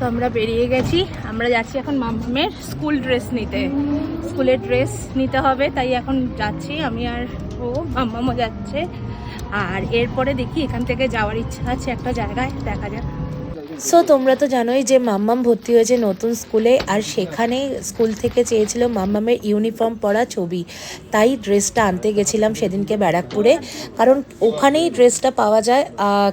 তো আমরা বেরিয়ে গেছি, আমরা যাচ্ছি এখন মাম্মামের স্কুল ড্রেস নিতে। স্কুলের ড্রেস নিতে হবে, তাই এখন যাচ্ছি আমি আর ও, মাম্মামও যাচ্ছে। আর এরপরে দেখি এখান থেকে যাওয়ার ইচ্ছা আছে একটা জায়গায়, দেখা যাক। সো তোমরা তো জানোই যে মাম্মাম ভর্তি হয়েছে নতুন স্কুলে, আর সেখানে স্কুল থেকে চেয়েছিল মাম্মামের ইউনিফর্ম পরা ছবি, তাই ড্রেসটা আনতে গেছিলাম সেদিনকে ব্যারাকপুরে, কারণ ওখানেই ড্রেসটা পাওয়া যায়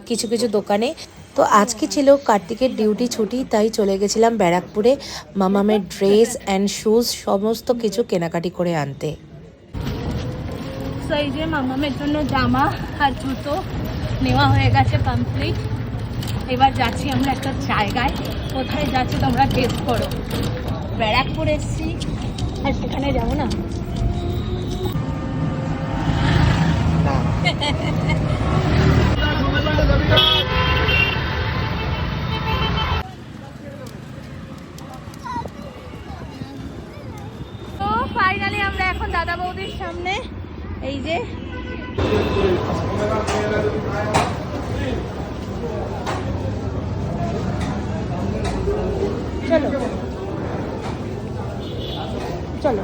কিছু কিছু দোকানে। তো আজকে ছিল কার্তিকের ডিউটি ছুটি, তাই চলে গেছিলাম ব্যারাকপুরে মাম্মামের ড্রেস অ্যান্ড শুজ সমস্ত কিছু কেনাকাটি করে আনতে। তো এই যে মাম্মামের জন্য জামা আর জুতো নেওয়া হয়ে গেছে কমপ্লিট। এবার যাচ্ছি আমরা একটা জায়গায়, কোথায় যাচ্ছি তোমরা গেস করো। ব্যারাকপুর এসছি আর সেখানে যাবো না। তো ফাইনালি আমরা এখন দাদা বৌদির সামনে, এই যে চলো চলো।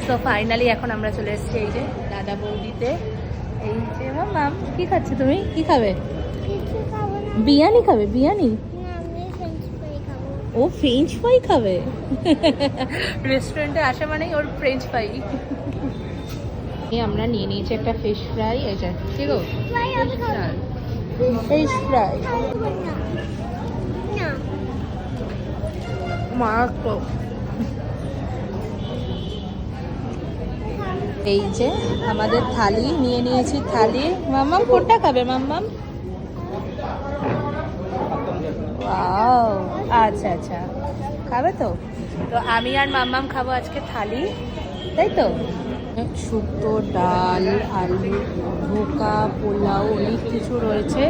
তো ফাইনালি এখন আমরা চলে এসেছি এই যে দাদা বৌদিতে। এই যে মাম, কি খাচ্ছ তুমি? কি খাবে? বিরিয়ানি খাবে? বিরিয়ানি? ও ফ্রেঞ্চ ফ্রাই খাবে। রেস্টুরেন্টে আসা মানেই ওর ফ্রেঞ্চ ফ্রাই। আমরা নিয়ে নিয়েছি একটা ফিশ ফ্রাই। এই যে কি গো, ফিশ ফ্রাই মারাত্মক। এই যে আমাদের থালি নিয়ে নিয়েছি। থালি মাম্মাম কোনটা খাবে? মাম্মাম ওয়াও, আচ্ছা আচ্ছা খাবে তো। তো আমি আর মাম্মাম খাবো আজকে থালি, তাই তো। শুক্তো, ডাল, আলু ধোকা, পোলাও, অনেক কিছু রয়েছে।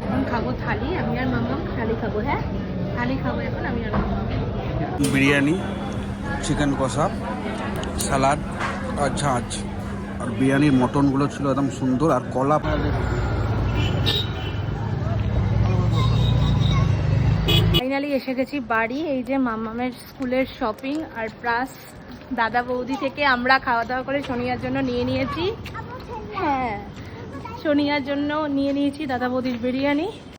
এখন খাবো থালি, আমি আর মাম্মাম থালি খাবো। হ্যাঁ থালি খাবো এখন আমি আর মাম্মাম। বিরিয়ানি, চিকেন কষা, স্যালাড আর ঝাঁঝ, আর বিরিয়ানির মটনগুলো ছিল একদম সুন্দর, আর কলা। ফাইনালি এসে গেছি বাড়ি। এই যে মাম্মামের স্কুলের শপিং আর প্লাস দাদা বৌদি থেকে আমরা খাওয়া দাওয়া করে সোনিয়ার জন্য নিয়ে নিয়েছি। হ্যাঁ সোনিয়ার জন্য নিয়ে নিয়েছি দাদা বৌদির বিরিয়ানি।